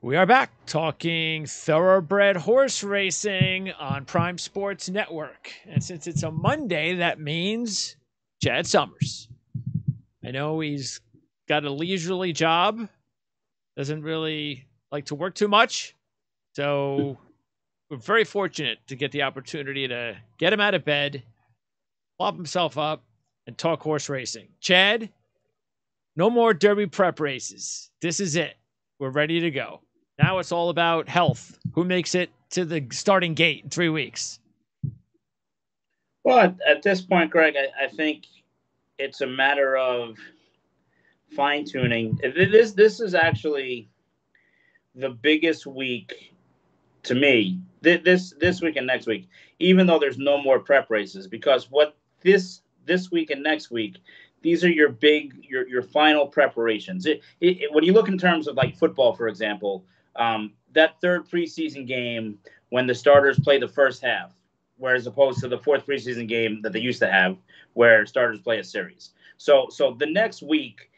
We are back talking thoroughbred horse racing on Prime Sports Network. And since it's a Monday, that means Chad Summers. I know he's got a leisurely job, doesn't really like to work too much. So we're very fortunate to get the opportunity to get him out of bed, plop himself up, and talk horse racing. Chad, no more Derby prep races. This is it. We're ready to go. Now it's all about health. Who makes it to the starting gate in 3 weeks? Well, at this point, Greg, I think it's a matter of fine tuning. This is actually the biggest week to me. This week and next week, even though there's no more prep races, because what this week and next week, these are your final preparations. When you look in terms of like football, for example, that third preseason game when the starters play the first half, whereas opposed to the fourth preseason game that they used to have, where starters play a series. So the next week,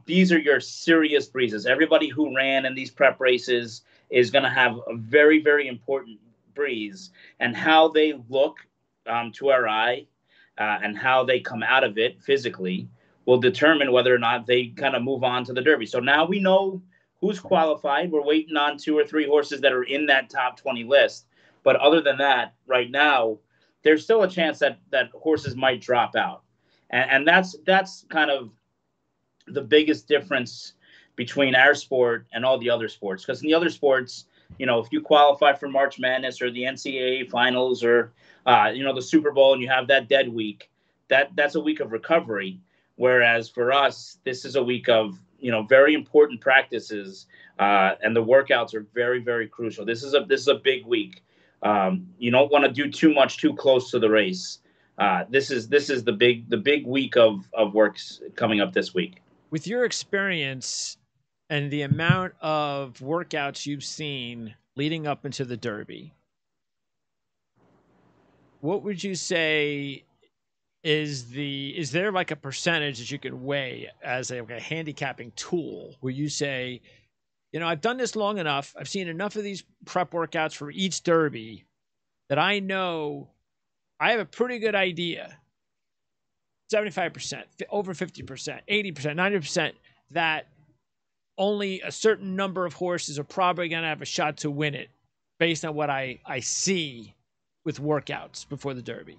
these are your serious breezes. Everybody who ran in these prep races is going to have a very, very important breeze, and how they look to our eye and how they come out of it physically will determine whether or not they kind of move on to the Derby. So now we know who's qualified. We're waiting on 2 or 3 horses that are in that top 20 list. But other than that, right now, there's still a chance that horses might drop out. And that's kind of the biggest difference between our sport and all the other sports. Because in the other sports, if you qualify for March Madness or the NCAA finals or, the Super Bowl and you have that dead week, that's a week of recovery. Whereas for us, this is a week of, very important practices, and the workouts are very, very crucial. This is a big week. You don't want to do too much too close to the race. This is the big week of works coming up this week. With your experience and the amount of workouts you've seen leading up into the Derby, what would you say is there like a percentage that you can weigh as a handicapping tool where you say, I've done this long enough, I've seen enough of these prep workouts for each Derby that I know I have a pretty good idea, 75%, over 50%, 80%, 90%, that only a certain number of horses are probably going to have a shot to win it based on what I see with workouts before the Derby?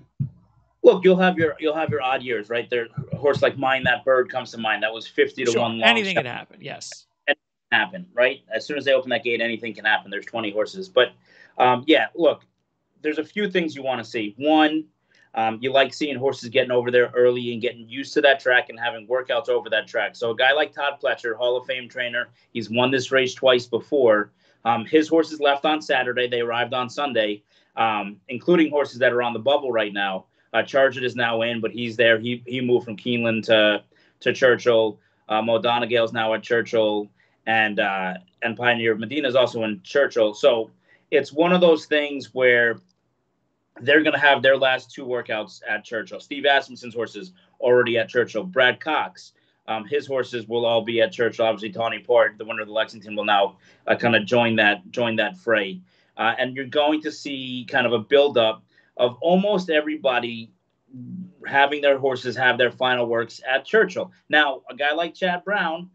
Look, you'll have your odd years, right? There, a horse like Mine That Bird comes to mind. That was 50 to 1 long anything shot. can happen. Yes, Anything can happen, right? As soon as they open that gate, anything can happen. There's 20 horses, but look, there's a few things you want to see. One, you like seeing horses getting over there early and getting used to that track and having workouts over that track. So a guy like Todd Pletcher, Hall of Fame trainer, he's won this race twice before. His horses left on Saturday. They arrived on Sunday, including horses that are on the bubble right now. Chargett is now in, but he's there. He moved from Keeneland to Churchill. Mo Donegale's now at Churchill, and Pioneer Medina is also in Churchill. So it's one of those things where they're going to have their last 2 workouts at Churchill. Steve Asmussen's horses already at Churchill. Brad Cox, his horses will all be at Churchill. Obviously, Tawny Port, the winner of the Lexington, will now kind of join that fray. And you're going to see kind of a buildup of almost everybody having their horses have their final works at Churchill. Now, a guy like Chad Brown,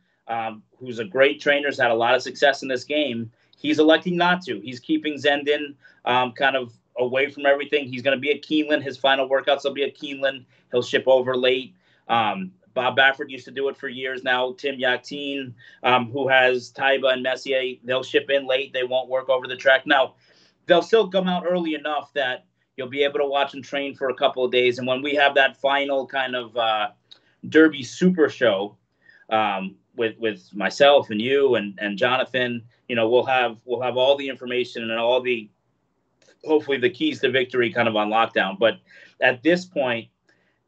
who's a great trainer, has had a lot of success in this game, he's electing not to. He's keeping Zendon kind of away from everything. He's going to be at Keeneland. His final workouts will be at Keeneland. He'll ship over late. Bob Baffert used to do it for years now. Tim Yakteen, who has Taiba and Messier, they'll ship in late. They won't work over the track. Now, they'll still come out early enough that you'll be able to watch them train for a couple of days. And when we have that final kind of Derby Super Show with myself and you and Jonathan, we'll have all the information and all the, hopefully, the keys to victory kind of on lockdown. But at this point,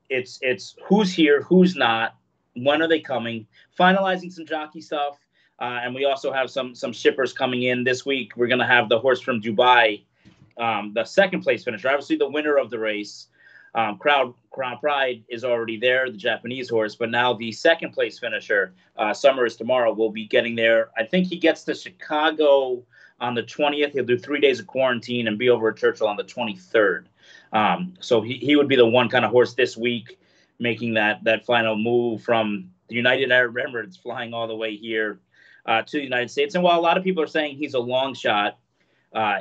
it's who's here, who's not, when are they coming, finalizing some jockey stuff. And we also have some shippers coming in this week. We're going to have the horse from Dubai, the second place finisher, obviously the winner of the race, Crown Pride is already there, the Japanese horse, but now the second place finisher, Summer is tomorrow, will be getting there. I think he gets to Chicago on the 20th. He'll do 3 days of quarantine and be over at Churchill on the 23rd. So he would be the one kind of horse this week making that final move from the United Arab Emirates, flying all the way here to the United States. And while a lot of people are saying he's a long shot,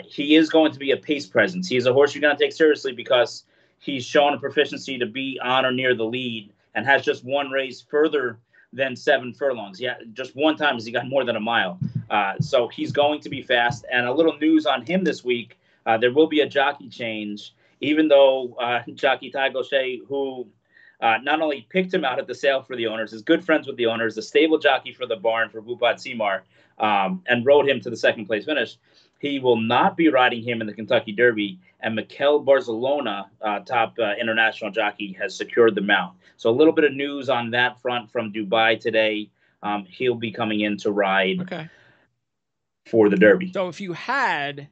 he is going to be a pace presence. He's a horse you're going to take seriously because he's shown a proficiency to be on or near the lead and has just one race further than 7 furlongs. Yeah, just one time has he got more than a mile. So he's going to be fast. And a little news on him this week, there will be a jockey change, even though jockey Ty Gaucher, who not only picked him out at the sale for the owners, is good friends with the owners, the stable jockey for the barn for Bhupat Seymour, and rode him to the second place finish. He will not be riding him in the Kentucky Derby, and Mikel Barcelona, top international jockey, has secured the mount. So a little bit of news on that front from Dubai today. He'll be coming in to ride for the Derby. So if you had,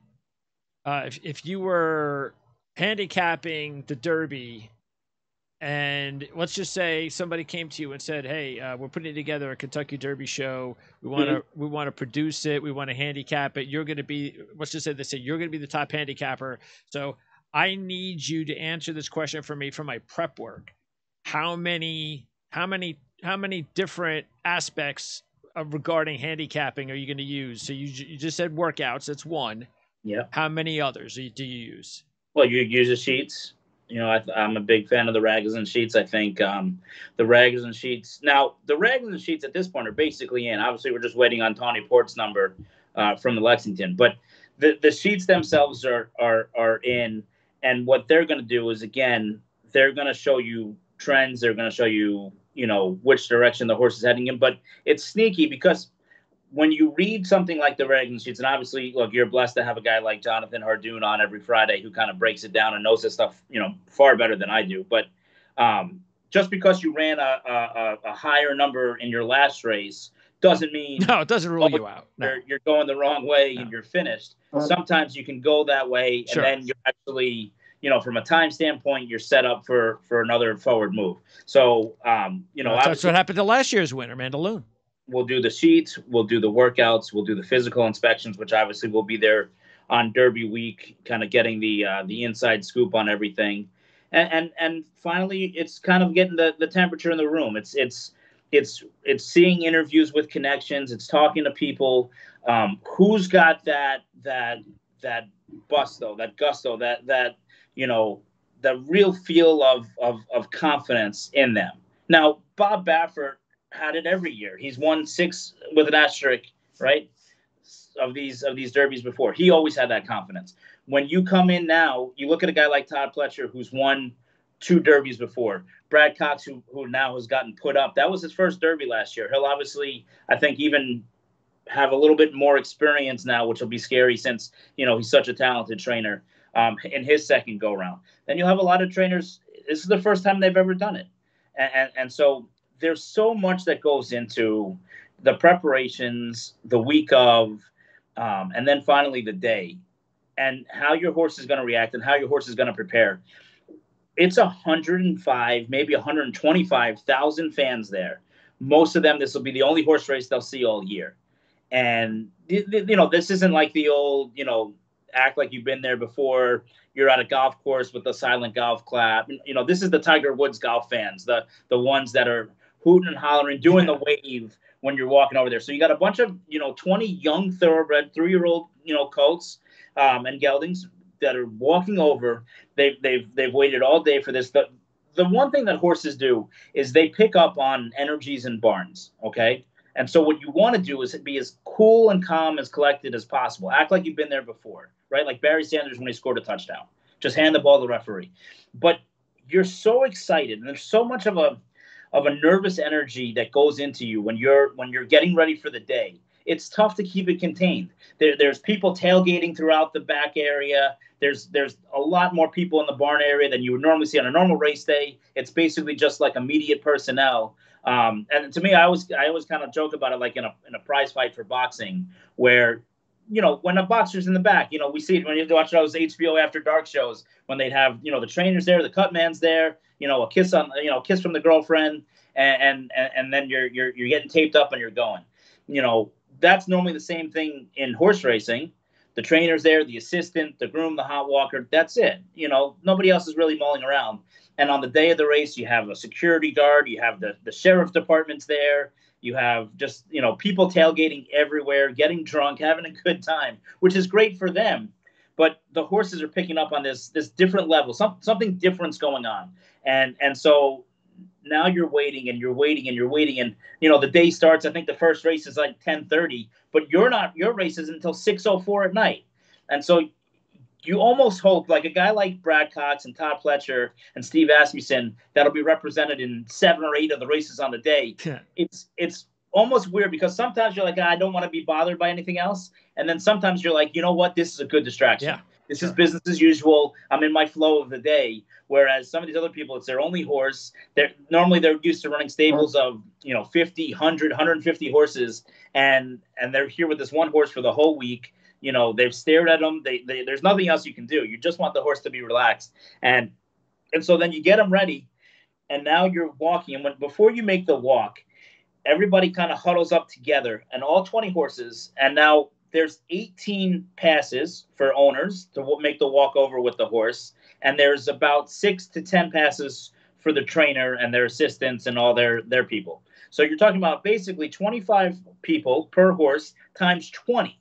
if you were handicapping the Derby, and let's just say somebody came to you and said, "Hey, we're putting together a Kentucky Derby show. We want to produce it. We want to handicap it. You're going to be, let's just say they say you're going to be the top handicapper. So I need you to answer this question for me for my prep work. How many different aspects regarding handicapping are you going to use? So you just said workouts. That's one. Yeah. How many others do you use? Well, you use the sheets. You know, I'm a big fan of the rags and sheets. I think the rags and sheets. Now, the rags and sheets at this point are basically in. Obviously, we're just waiting on Tawny Port's number from the Lexington. But the sheets themselves are in. And what they're going to do is, again, they're going to show you trends. They're going to show you, which direction the horse is heading in. But it's sneaky because when you read something like the rags and sheets, and obviously, look, you're blessed to have a guy like Jonathan Hardoon on every Friday who kind of breaks it down and knows this stuff, far better than I do. But just because you ran a higher number in your last race doesn't mean it doesn't rule you out. No. You're going the wrong way and you're finished. Sometimes you can go that way, and then you're actually, from a time standpoint, you're set up for another forward move. So, that's what happened to last year's winner, Mandaloon. We'll do the sheets, we'll do the workouts, we'll do the physical inspections, which obviously will be there on Derby week, kind of getting the inside scoop on everything, and finally, it's kind of getting the temperature in the room. It's seeing interviews with connections. It's talking to people. Who's got that gusto, that real feel of confidence in them. Now, Bob Baffert had it every year. He's won 6 with an asterisk, right? Of these derbies before. He always had that confidence. When you come in now, you look at a guy like Todd Pletcher, who's won 2 derbies before. Brad Cox, who now has gotten put up. That was his first derby last year. He'll obviously, I think, even have a little bit more experience now, which will be scary since, he's such a talented trainer in his second go-round. Then you'll have a lot of trainers. This is the first time they've ever done it. And so there's so much that goes into the preparations, the week of, and then finally the day, and how your horse is going to react and how your horse is going to prepare. It's 105, maybe 125,000 fans there. Most of them, this will be the only horse race they'll see all year. And, this isn't like the old, act like you've been there before. You're at a golf course with a silent golf clap. This is the Tiger Woods golf fans, the ones that are hooting and hollering, doing the wave when you're walking over there. So you got a bunch of, 20 young thoroughbred, 3-year-old, colts and geldings that are walking over. They've waited all day for this. The one thing that horses do is they pick up on energies in barns, okay? And so what you want to do is be as cool and calm, as collected as possible. Act like you've been there before, right? Like Barry Sanders when he scored a touchdown. Just hand the ball to the referee. But you're so excited, and there's so much of a nervous energy that goes into you when you're getting ready for the day. It's tough to keep it contained. There's people tailgating throughout the back area. There's a lot more people in the barn area than you would normally see on a normal race day. It's basically just like immediate personnel. And to me, I always kind of joke about it, like in a prize fight for boxing, where when a boxer's in the back, we see it when you watch those HBO After Dark shows when they'd have, the trainers there, the cut man's there, a kiss kiss from the girlfriend, and then you're getting taped up and you're going. That's normally the same thing in horse racing. The trainer's there, the assistant, the groom, the hot walker. That's it. Nobody else is really mulling around. And on the day of the race, you have a security guard, you have the sheriff department's there. You have just, people tailgating everywhere, getting drunk, having a good time, which is great for them. But the horses are picking up on this different level, something different's going on. And so now you're waiting and you're waiting and you're waiting. And, the day starts, I think the first race is like 10:30, but your race is until 6:04 at night. And so you almost hope, like a guy like Brad Cox and Todd Pletcher and Steve Asmussen, that'll be represented in 7 or 8 of the races on the day. Yeah. It's almost weird because sometimes you're like, I don't want to be bothered by anything else. And then sometimes you're like, you know what? This is a good distraction. Yeah, this is business as usual. I'm in my flow of the day. Whereas some of these other people, it's their only horse. They're used to running stables of, 50, 100, 150 horses. And they're here with this one horse for the whole week. They've stared at them. There's nothing else you can do. You just want the horse to be relaxed. And so then you get them ready. And now you're walking. And before you make the walk, everybody kind of huddles up together, and all 20 horses. And now there's 18 passes for owners to make the walk over with the horse. And there's about 6 to 10 passes for the trainer and their assistants and all their people. So you're talking about basically 25 people per horse times 20.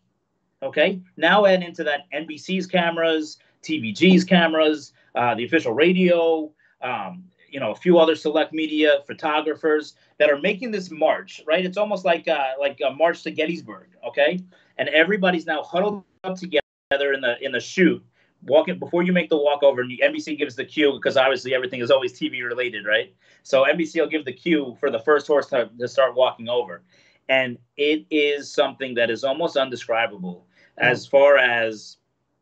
Okay, now add into that NBC's cameras, TVG's cameras, the official radio, a few other select media, photographers that are making this march, right? It's almost like a march to Gettysburg, okay? And everybody's now huddled up together in the chute, walking before you make the walk over. And NBC gives the cue because obviously everything is always TV related, right? So NBC will give the cue for the first horse to start walking over, and it is something that is almost undescribable as far as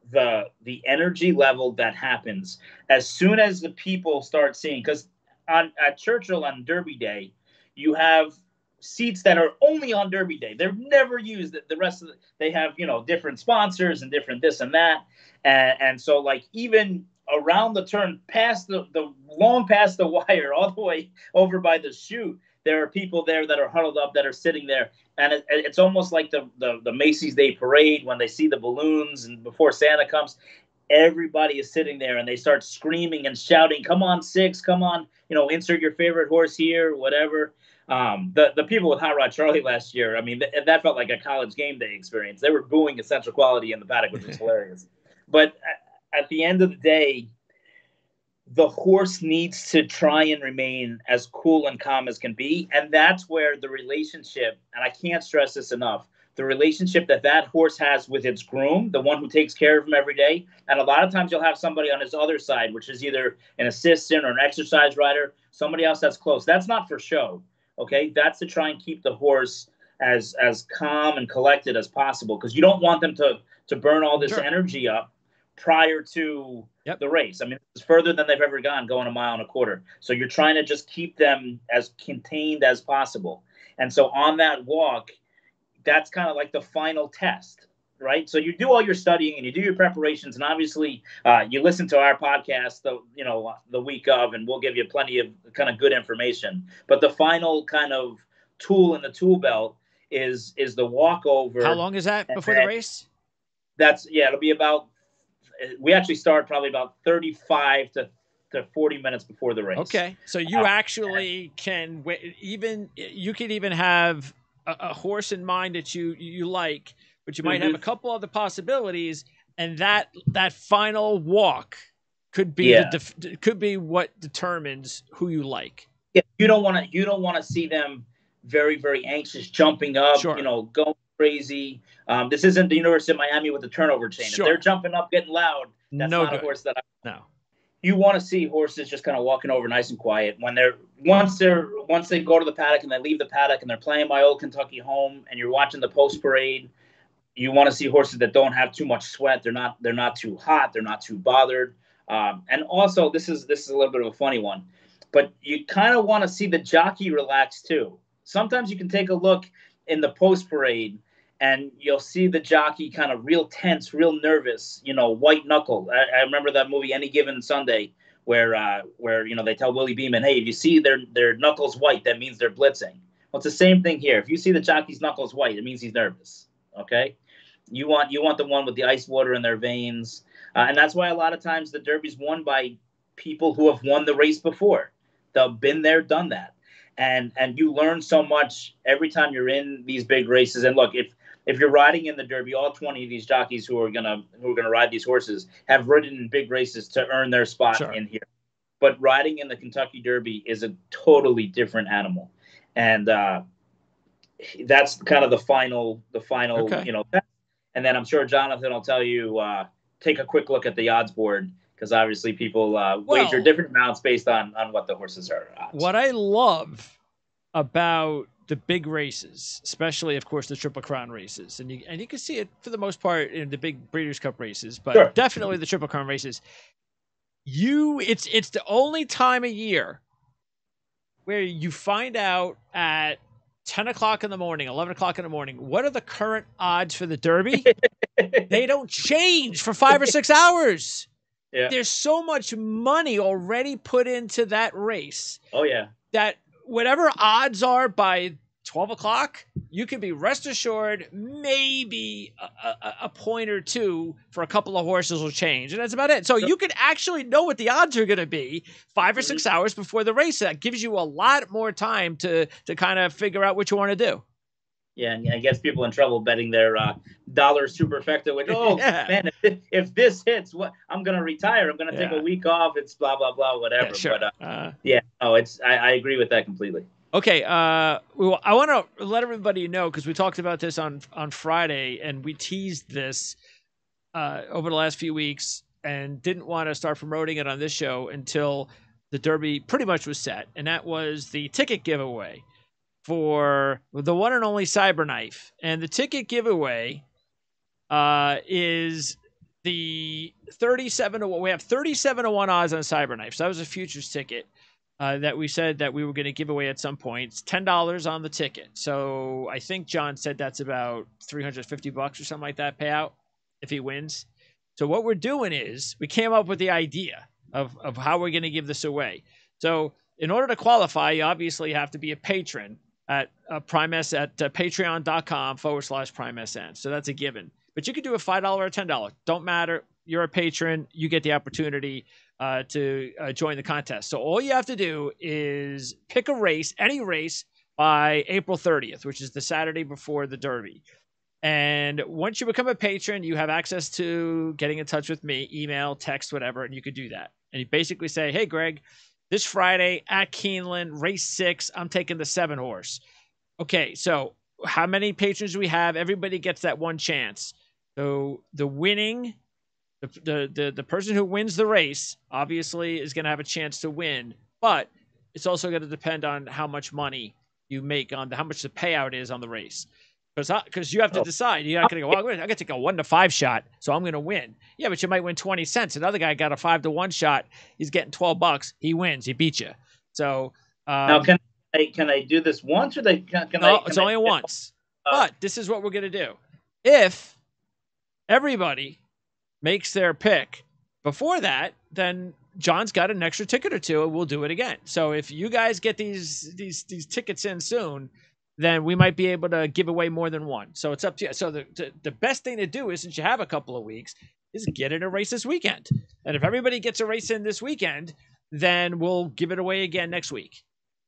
the energy level that happens as soon as the people start seeing. Because at Churchill on Derby Day, you have seats that are only on Derby Day. They're never used. The rest of they have different sponsors and different this and that, and so like even around the turn, past the long past the wire, all the way over by the chute, there are people there that are huddled up that are sitting there. And it's almost like the Macy's Day Parade when they see the balloons and before Santa comes, everybody is sitting there and they start screaming and shouting, "Come on, 6, come on, insert your favorite horse here," whatever. The people with Hot Rod Charlie last year, I mean, that felt like a college game day experience. They were booing Essential Quality in the paddock, which was hilarious. But at the end of the day, the horse needs to try and remain as cool and calm as can be. And that's where the relationship, and I can't stress this enough, the relationship that horse has with its groom, the one who takes care of him every day. And a lot of times you'll have somebody on his other side, which is either an assistant or an exercise rider, somebody else that's close. That's not for show, okay? That's to try and keep the horse as calm and collected as possible, because you don't want them to burn all this energy up prior to the race. I mean, it's further than they've ever gone, going 1.25 miles. So you're trying to just keep them as contained as possible. And so on that walk, that's kind of like the final test, right? So you do all your studying and you do your preparations, and obviously you listen to our podcast, the week of, and we'll give you plenty of kind of good information. But the final kind of tool in the tool belt is the walkover. How long is that before the race? It'll be about. We actually start probably about 35 to 40 minutes before the race. Okay, so you actually can you could even have a horse in mind that you like, but you might have a couple other possibilities, and that final walk could be could be what determines who you like. Yeah, you don't want to see them very, very anxious, jumping up, going crazy. This isn't the University of Miami with the turnover chain. If they're jumping up, getting loud, that's not a horse that No. You want to see horses just kind of walking over nice and quiet. Once they go to the paddock and they leave the paddock and they're playing My Old Kentucky Home and you're watching the post parade, you want to see horses that don't have too much sweat. They're not too hot. They're not too bothered. And also, this is a little bit of a funny one, but you kind of want to see the jockey relax too. Sometimes you can take a look in the post parade and you'll see the jockey kind of real tense, real nervous, white knuckle. I remember that movie Any Given Sunday where they tell Willie Beeman, hey, if you see their knuckles white, that means they're blitzing. Well, it's the same thing here. If you see the jockey's knuckles white, it means he's nervous. Okay, you want the one with the ice water in their veins, and that's why a lot of times the Derby's won by people who have won the race before. They've been there, done that, and you learn so much every time you're in these big races. And look, if you're riding in the Derby, all 20 of these jockeys who are gonna ride these horses have ridden in big races to earn their spot in here. But riding in the Kentucky Derby is a totally different animal, and that's kind of the final, okay. And then I'm sure Jonathan will tell you, take a quick look at the odds board, because obviously people wager different amounts based on what the horses are odds. What I love about the big races, especially, of course, the Triple Crown races, and you can see it for the most part in the big Breeders' Cup races, but definitely the Triple Crown races. It's the only time of year where you find out at 10 o'clock in the morning, 11 o'clock in the morning, what are the current odds for the Derby? They don't change for 5 or 6 hours. Yeah. There's so much money already put into that race. Oh, yeah. That whatever odds are by 12 o'clock, you can be rest assured maybe a point or two for a couple of horses will change. And that's about it. So you can actually know what the odds are going to be 5 or 6 hours before the race. That gives you a lot more time to kind of figure out what you want to do. Yeah, and it gets people in trouble betting their dollar superfecta, which, man, if this hits, I'm going to retire. I'm going to take a week off. It's blah, blah, blah, whatever. Yeah, sure. But, I agree with that completely. Okay, I want to let everybody know, because we talked about this on Friday, and we teased this over the last few weeks and didn't want to start promoting it on this show until the Derby pretty much was set, and that was the ticket giveaway for the one and only Cyberknife. And the ticket giveaway is the 37-1. We have 37-1 odds on Cyberknife. So that was a futures ticket that we said that we were going to give away at some point. It's $10 on the ticket. So I think John said that's about $350 or something like that payout if he wins. So what we're doing is we came up with the idea of how we're going to give this away. So in order to qualify, you obviously have to be a patron at Primes at patreon.com/PrimeSN. So that's a given. But you could do a $5 or $10. Don't matter. You're a patron. You get the opportunity to join the contest. So all you have to do is pick a race, any race, by April 30th, which is the Saturday before the Derby. And once you become a patron, you have access to getting in touch with me, email, text, whatever, and you could do that. And you basically say, hey, Greg, this Friday at Keeneland, race 6, I'm taking the 7 horse. Okay, so how many patrons do we have? Everybody gets that one chance. So the person who wins the race obviously is going to have a chance to win, but it's also going to depend on how much money you make on how much the payout is on the race. Because you have to decide. You're not going to go, I'm going to take a 1-to-5 shot, so I'm going to win. Yeah, but you might win 20 cents. Another guy got a 5-to-1 shot. He's getting $12. He wins. He beats you. So now, can I do this once, or it's only once. But this is what we're going to do. If everybody makes their pick before that, then John's got an extra ticket or two, and we'll do it again. So if you guys get these tickets in soon, then we might be able to give away more than one. So it's up to you. So the best thing to do is, since you have a couple of weeks, is get in a race this weekend. And if everybody gets a race in this weekend, then we'll give it away again next week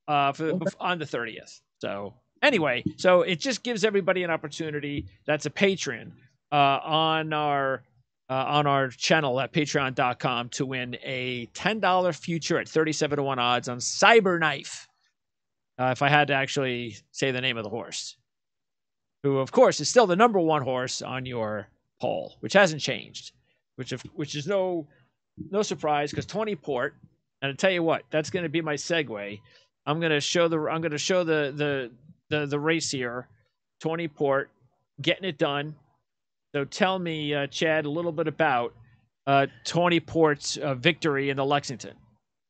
on the 30th. So anyway, so it just gives everybody an opportunity that's a patron on our channel at patreon.com to win a $10 future at 37-1 odds on Cyberknife. If I had to actually say the name of the horse, who, of course, is still the number 1 horse on your poll, which hasn't changed, which is no surprise, because Tawny Port. And I'll tell you what, that's going to be my segue. I'm going to show the race here. Tawny Port getting it done. So tell me, Chad, a little bit about Tawny Port's victory in the Lexington.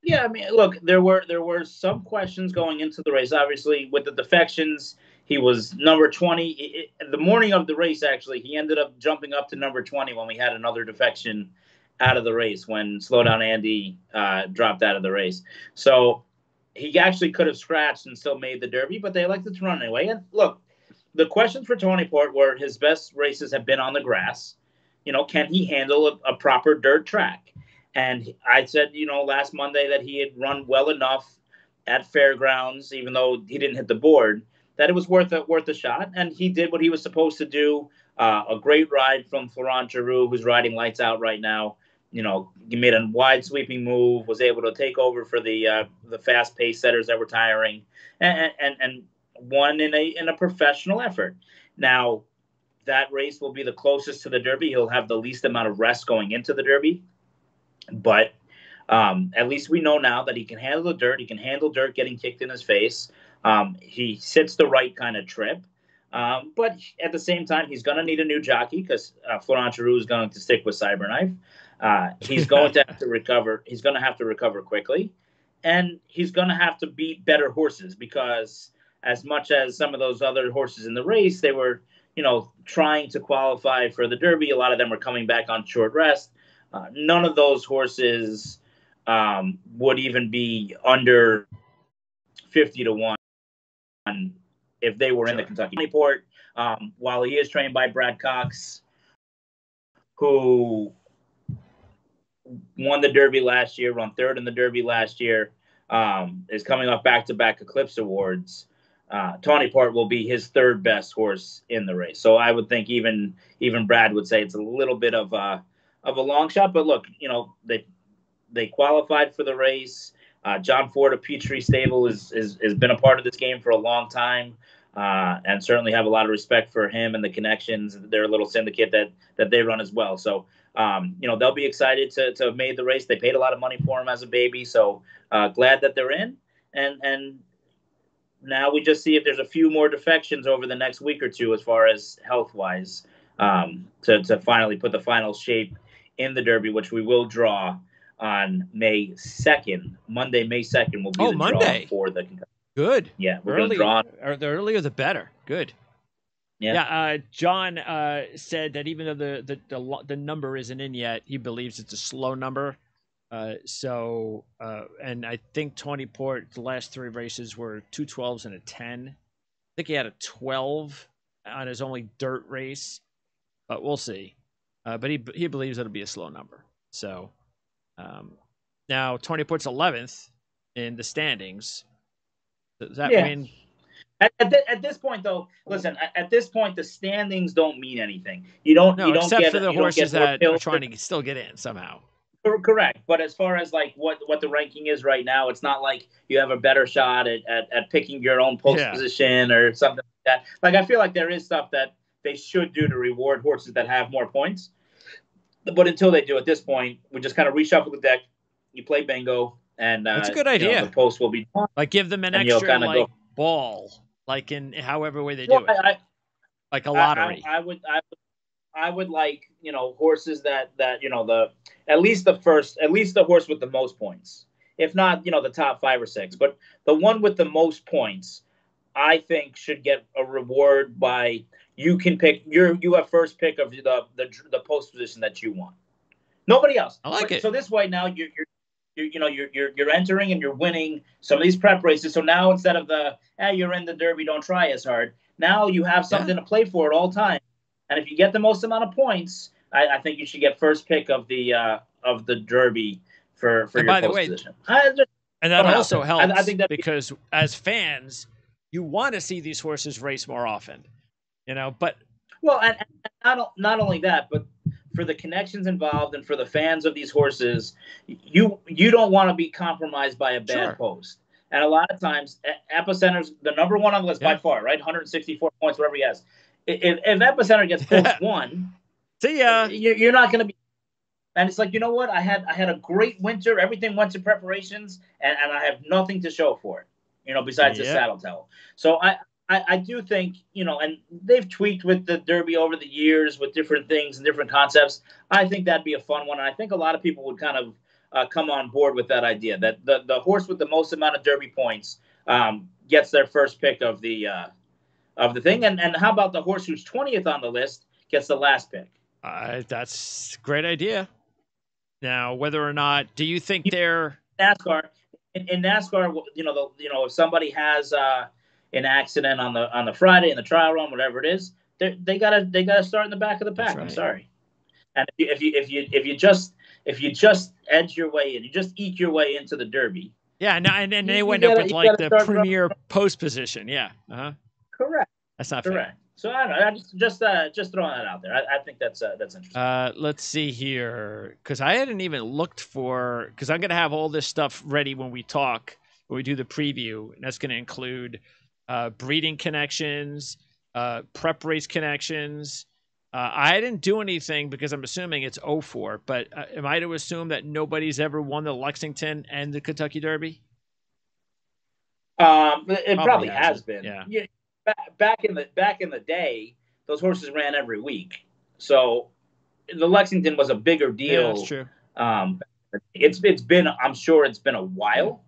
Yeah, I mean, look, there were some questions going into the race. Obviously, with the defections, He was number 20. The morning of the race, actually, he ended up jumping up to number 20 when we had another defection out of the race when Slowdown Andy dropped out of the race. So he actually could have scratched and still made the Derby, but they elected to run anyway. And look, the questions for Tawny Port were his best races have been on the grass. Can he handle a proper dirt track? And I said, last Monday that he had run well enough at fairgrounds, even though he didn't hit the board, that it was worth a shot. And he did what he was supposed to do. A great ride from Florent Giroux, who's riding lights out right now. He made a wide sweeping move, was able to take over for the fast pace setters that were tiring, and won in a professional effort. Now, that race will be the closest to the Derby. He'll have the least amount of rest going into the Derby, but at least we know now that he can handle the dirt. He can handle dirt getting kicked in his face. He sits the right kind of trip. But at the same time, he's going to need a new jockey because Florent Giroux is going to stick with Cyberknife. He's going to have to recover. He's going to have to recover quickly. And he's going to have to beat better horses because as much as some of those other horses in the race, they were, trying to qualify for the Derby. A lot of them were coming back on short rest. None of those horses would even be under 50 to 1 if they were in the Kentucky Port. While he is trained by Brad Cox, who won the Derby last year, run third in the Derby last year, is coming off back-to-back Eclipse Awards. Tawny Port will be his third best horse in the race. So I would think even Brad would say it's a little bit of a long shot. But look, they qualified for the race. John Ford of Peachtree Stable has been a part of this game for a long time, and certainly have a lot of respect for him and the connections. They're a little syndicate that they run as well. So they'll be excited to have made the race. They paid a lot of money for him as a baby, so glad that they're in. And now we just see if there's a few more defections over the next week or two as far as health-wise to finally put the final shape in the Derby, which we will draw on May 2nd. Monday, May 2nd will be the Monday. Draw for the Good. Yeah, we're going to draw. The earlier the better. Good. Yeah. John said that even though the number isn't in yet, he believes it's a slow number. And I think Tawny Port, the last 3 races were 2 12s and a 10. I think he had a 12 on his only dirt race, but we'll see. But he believes it'll be a slow number. So now Tawny Port's 11th in the standings. Does that mean? At this point, though, listen. At this point, the standings don't mean anything. You don't except get for the horses that are trying to still get in somehow. Correct, but as far as like what the ranking is right now, it's not like you have a better shot at picking your own post position or something like that. Like I feel like there is stuff that they should do to reward horses that have more points, but until they do, at this point, we just kind of reshuffle the deck. You play bingo, and that's a good idea. The post will be done. Like give them an extra ball, like in however way they do it, like a lottery. I would like, horses that at least the horse with the most points. If not, the top 5 or 6. But the one with the most points, I think, should get a reward by you can pick you have first pick of the post position that you want. Nobody else. I like it. So this way now you're entering and you're winning some of these prep races. So now instead of you're in the Derby, don't try as hard. Now you have something to play for at all times. And if you get the most amount of points, I think you should get first pick of the Derby for your post position. And that also helps I think because as fans, you want to see these horses race more often, But and not only that, but for the connections involved and for the fans of these horses, you don't want to be compromised by a bad post. And a lot of times, Epicenter's the number one on the list by far, right? 164 points, whatever he has. If Epicenter gets post 1, see ya. You're not going to be. And it's like, you know what? I had a great winter. Everything went to preparations, and I have nothing to show for it, besides the saddle towel. So I do think, and they've tweaked with the Derby over the years with different things and different concepts. I think that'd be a fun one. And I think a lot of people would kind of come on board with that idea that the horse with the most amount of Derby points gets their first pick of the of the thing. And how about the horse who's 20th on the list gets the last pick? That's a great idea. Now, whether or not, do you think they're NASCAR? In NASCAR, if somebody has an accident on the Friday in the trial run, whatever it is, they gotta start in the back of the pack. Right. I'm sorry. And if you just edge your way in, you just eke your way into the Derby. Yeah, no, and then they went up with like the premier post position. Yeah. Correct. That's not correct. fair. So I don't know. I just throwing that out there. I think that's interesting. Let's see here, because I hadn't even looked for, because I'm gonna have all this stuff ready when we do the preview, and that's gonna include breeding connections, prep race connections. I didn't do anything because I'm assuming it's 04, but am I to assume that nobody's ever won the Lexington and the Kentucky Derby? It probably has been. Yeah. Back in the day, those horses ran every week, so the Lexington was a bigger deal. Yeah, that's true. It's been, I'm sure it's been a while.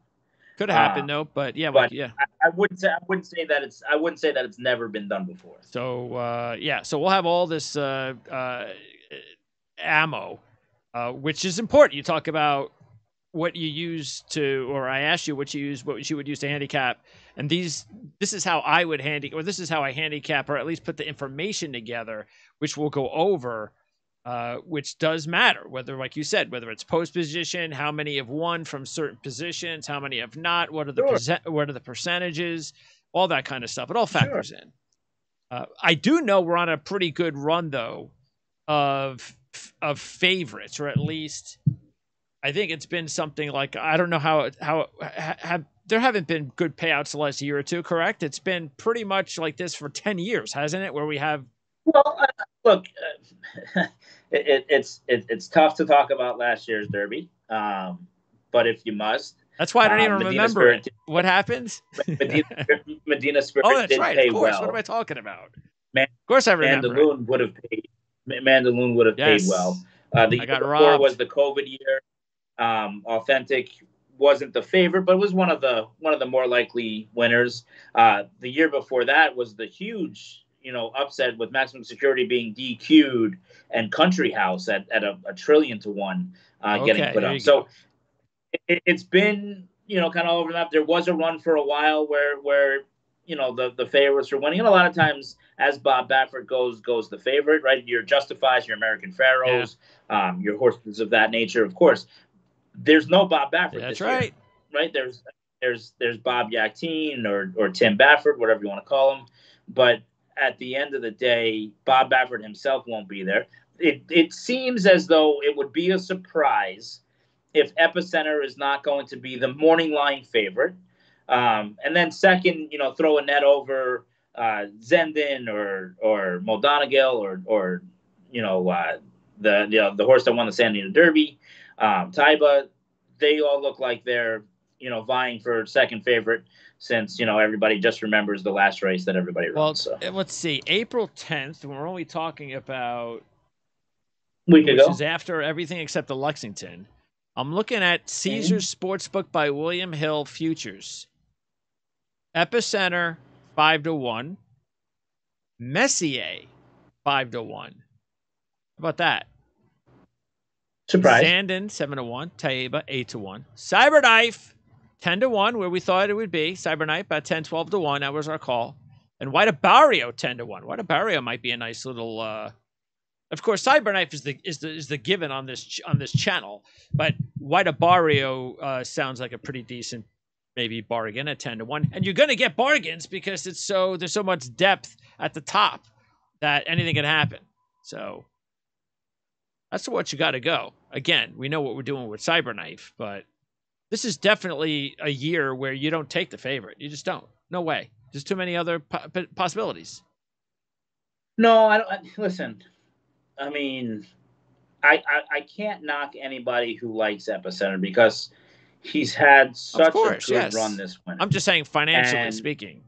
Could have happened though, but yeah. I wouldn't say that it's never been done before. So so we'll have all this ammo, which is important. You talk about what you use to, or I asked you what you would use to handicap, and this is how I would handicap, or this is how I handicap, or at least put the information together, which we'll go over. Which does matter, whether, like you said, whether it's post position, how many have won from certain positions, how many have not, what are the percentages, all that kind of stuff. It all factors in. I do know we're on a pretty good run though of favorites, or at least I think it's been something like, I don't know how there haven't been good payouts the last year or two, correct? It's been pretty much like this for 10 years, hasn't it? Where we have. Well, look, it's tough to talk about last year's Derby, but if you must, that's why I don't even remember it. What happened? Medina Spirit. Oh, that's did right. Pay of course. well. What am I talking about? Of course, I remember. Mandaloun would have paid. Mandaloun would have paid well. The year before was the COVID year. Authentic wasn't the favorite, but was one of the more likely winners. The year before that was the huge, upset with Maximum Security being DQ'd and Country House at a $1 trillion to 1 getting put up. So it's been, kind of over the map. There was a run for a while where the favorites were winning. And a lot of times, as Bob Baffert goes the favorite, right? Your Justifies, your American Pharaohs, your horses of that nature, of course. There's no Bob Baffert That's this right. year, right? There's Bob Yaktine or Tim Baffert, whatever you want to call him. But at the end of the day, Bob Baffert himself won't be there. It seems as though it would be a surprise if Epicenter is not going to be the morning line favorite. And then second, throw a net over Zendin or Moldonigal or the horse that won the San Diego Derby, Taiba. They all look like they're vying for second favorite, since everybody just remembers the last race that everybody runs. Well, let's see, April 10th. We're only talking about week ago, which is after everything except the Lexington. I'm looking at Caesars Sportsbook by William Hill futures. Epicenter 5-1. Messier 5-1. How about that? Surprise. Zandon 7-1. Taiba 8-1. Cyberknife 10-1, where we thought it would be. Cyberknife about 10, 12-1. That was our call. And White Barrio 10-1. White Barrio might be a nice little. Of course, Cyberknife is the given on this channel, but White Barrio sounds like a pretty decent maybe bargain at 10-1. And you're going to get bargains because there's so much depth at the top that anything can happen. So that's what you got to go. Again, we know what we're doing with Cyberknife, but this is definitely a year where you don't take the favorite. You just don't. No way. There's too many other possibilities. No, I don't. Listen, I mean, I can't knock anybody who likes Epicenter because he's had such a good run this winter. I'm just saying financially speaking.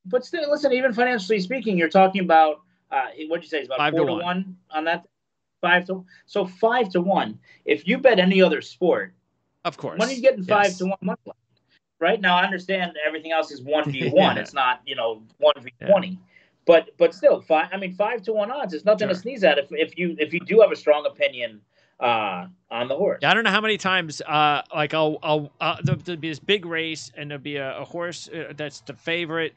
But still, listen, even financially speaking, you're talking about, what'd you say? It's about 4-1 on that? 5-1. So 5-1. If you bet any other sport, of course, when are you getting 5-1 money line? right? Now I understand everything else is 1v1. Yeah. It's not 1v20. Yeah. But still, 5-to-1 odds is nothing to Sure. sneeze at if you do have a strong opinion on the horse. Yeah, I don't know how many times, like there'll be this big race, and there'll be a horse that's the favorite,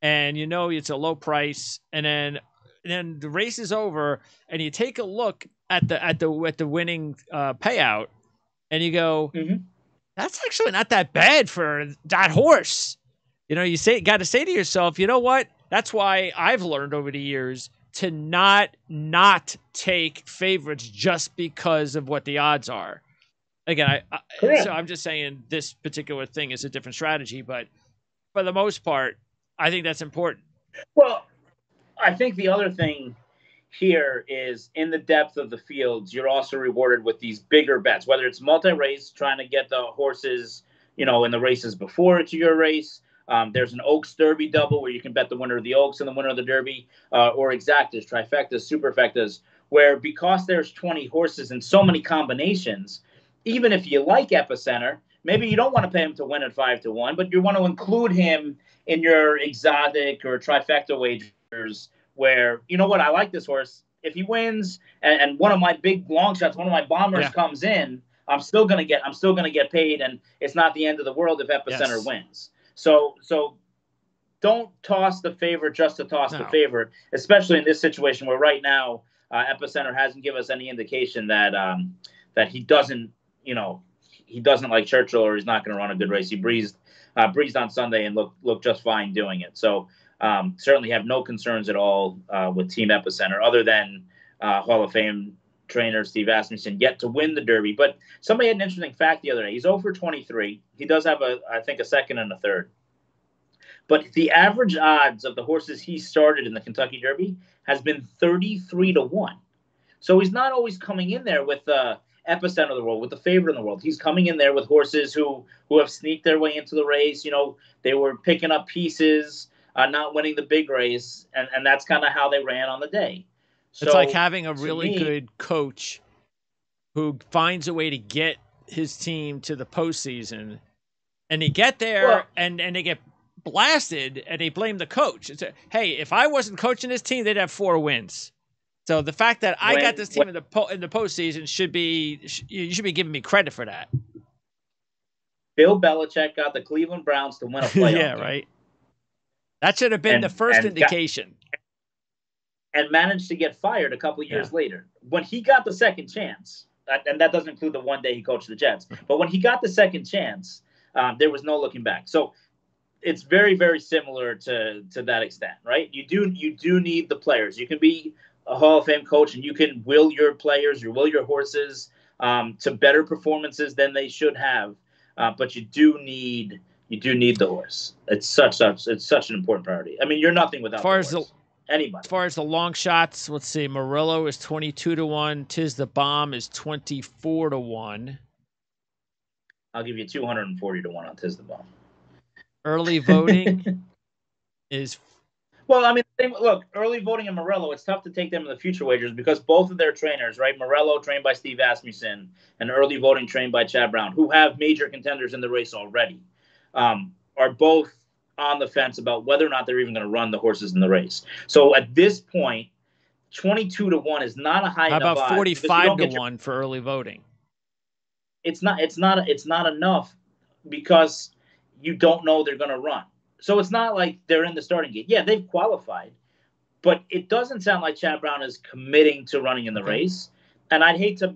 and it's a low price, and then the race is over, and you take a look at the winning payout, and you go, Mm-hmm. that's actually not that bad for that horse. You got to say to yourself, you know what? That's why I've learned over the years to not take favorites just because of what the odds are. Again, so I'm just saying this particular thing is a different strategy, but for the most part, I think that's important. Well, I think the other thing here is in the depth of the fields, you're also rewarded with these bigger bets, whether it's multi-race, trying to get the horses, in the races before it's your race. There's an Oaks Derby double where you can bet the winner of the Oaks and the winner of the Derby, or exactas, trifectas, superfectas, where because there's 20 horses and so many combinations, even if you like Epicenter, maybe you don't want to pay him to win at 5-to-1, but you want to include him in your exotic or trifecta wagers where, you know what, I like this horse. If he wins and one of my big long shots, one of my bombers comes in, I'm still gonna get paid, and it's not the end of the world if Epicenter wins. So don't toss the favorite just to toss the favorite, especially in this situation where right now Epicenter hasn't given us any indication that he doesn't like Churchill, or he's not going to run a good race. He breezed on Sunday and looked just fine doing it. So certainly have no concerns at all with Team Epicenter, other than Hall of Fame trainer Steve Asmussen yet to win the Derby. But somebody had an interesting fact the other day. He's 0 for 23. He does have I think a second and a third. But the average odds of the horses he started in the Kentucky Derby has been 33-1. So he's not always coming in there with Epicenter of the world, with the favorite in the world. He's coming in there with horses who have sneaked their way into the race. They were picking up pieces, not winning the big race, and that's kind of how they ran on the day. So, it's like having a really good coach who finds a way to get his team to the postseason, and they get there and they get blasted, and they blame the coach. Hey, if I wasn't coaching this team, they'd have 4 wins. So the fact that I got this team in the postseason you should be giving me credit for that. Bill Belichick got the Cleveland Browns to win a playoff. Yeah, right. That should have been the first indication. And managed to get fired a couple of years later. When he got the second chance, and that doesn't include the one day he coached the Jets, but when he got the second chance, there was no looking back. So it's very, very similar to that extent, right? You do need the players. You can be a Hall of Fame coach, and you can will your players, you will your horses to better performances than they should have. But you do need the horse. It's such an important priority. I mean, you're nothing without the horse. Anybody. As far as the long shots, let's see. Murillo is 22-1. Tiz the Bomb is 24-1. I'll give you 240-1 on Tiz the Bomb. Early voting is. Well, I mean, look, early voting in Murillo, it's tough to take them in the future wagers because both of their trainers, right? Murillo trained by Steve Asmussen and early voting trained by Chad Brown, who have major contenders in the race already, are both on the fence about whether or not they're even going to run the horses in the race. So at this point, 22-1 is not a high enough. How about 45-1 for early voting? It's not enough because you don't know they're going to run. So it's not like they're in the starting gate. Yeah, they've qualified, but it doesn't sound like Chad Brown is committing to running in the race. And I'd hate to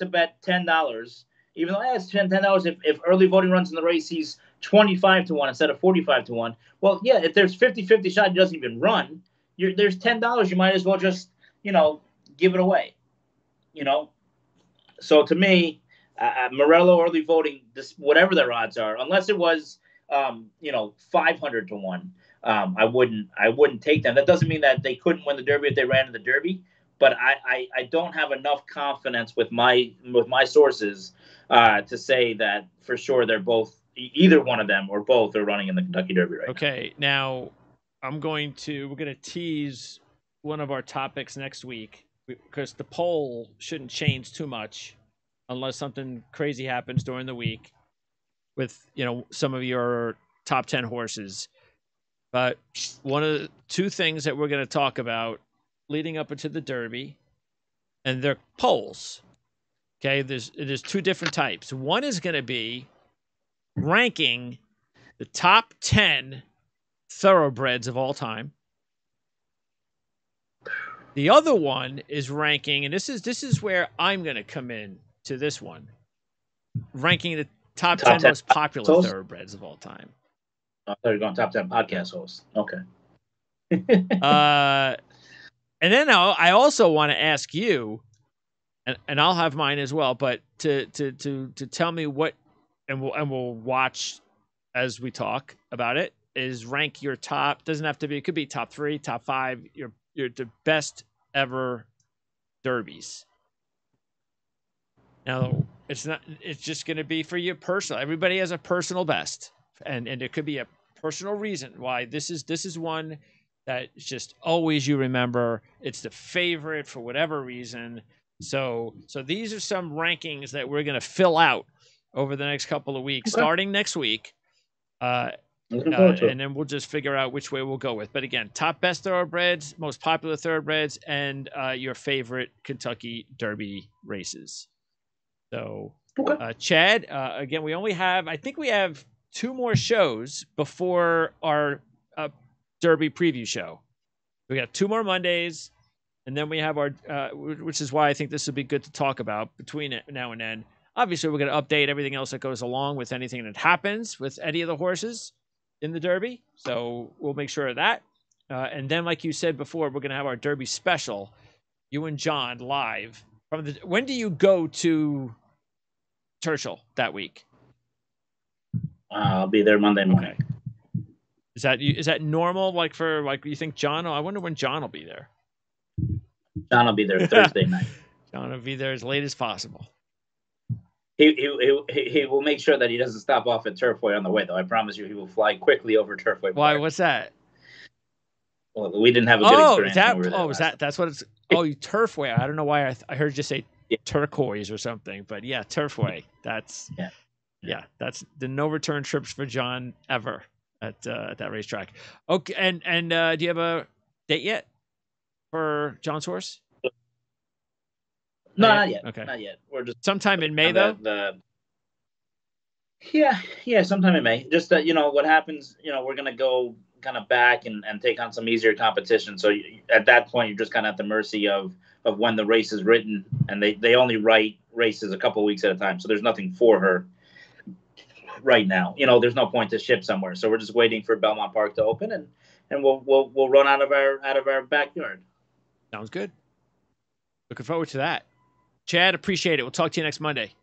bet $10, even though it's $10 if early voting runs in the race, he's 25-1 instead of 45-1. Well, yeah, if there's 50-50 shot he doesn't even run, there's $10. You might as well just give it away. So to me, Murillo early voting, whatever their odds are, unless it was 500-1, I wouldn't take them. That doesn't mean that they couldn't win the Derby if they ran in the Derby, but I don't have enough confidence with my sources to say that for sure they're both, either one of them or both are running in the Kentucky Derby right now. Okay, now we're going to tease one of our topics next week because the poll shouldn't change too much unless something crazy happens during the week. with some of your top 10 horses. But one of the two things that we're going to talk about leading up into the Derby, and they're polls. Okay, there's two different types. One is going to be ranking the top 10 thoroughbreds of all time. The other one is ranking, and this is where I'm going to come in to this one, ranking the top 10 most popular thoroughbreds of all time. I thought you were going top 10 podcast hosts. Okay. And then I also want to ask you, and I'll have mine as well, but to tell me what, and we'll watch as we talk about it, is rank your top. Doesn't have to be. It could be top 3, top 5. Your the best ever derbies. Now it's not. It's just going to be for you personal. Everybody has a personal best, and it could be a personal reason why this is one that just always you remember. It's the favorite for whatever reason. So these are some rankings that we're going to fill out over the next couple of weeks, starting next week. And then we'll just figure out which way we'll go with. But again, top best thoroughbreds, most popular thoroughbreds, and your favorite Kentucky Derby races. So, Chad, again, I think we have 2 more shows before our Derby preview show. We got 2 more Mondays, and then we have our, which is why I think this would be good to talk about between now and then. Obviously, we're going to update everything else that goes along with anything that happens with any of the horses in the Derby. So we'll make sure of that. And then, like you said before, we're going to have our Derby special, you and John live. When do you go to Churchill that week? I'll be there Monday morning. Okay. Is that normal? Like you think John? I wonder when John will be there. John will be there Thursday night. John will be there as late as possible. He will make sure that he doesn't stop off at Turfway on the way, though. I promise you, he will fly quickly over Turfway. Why? What's that? Well, we didn't have a good experience. That's what it's. Oh, Turfway. I don't know why I heard you say turquoise or something, but yeah, Turfway. That's that's the no return trips for John ever at that racetrack. Okay, and do you have a date yet for John's horse? No, not yet. Okay, not yet. We're just sometime in May, though. Yeah, sometime in May. Just what happens. We're gonna go kind of back and take on some easier competition. So at that point, you're just kind of at the mercy of when the race is written, and they only write races a couple of weeks at a time. So there's nothing for her right now. There's no point to ship somewhere. So we're just waiting for Belmont Park to open, and we'll run out of our backyard. Sounds good. Looking forward to that. Chad, appreciate it. We'll talk to you next Monday.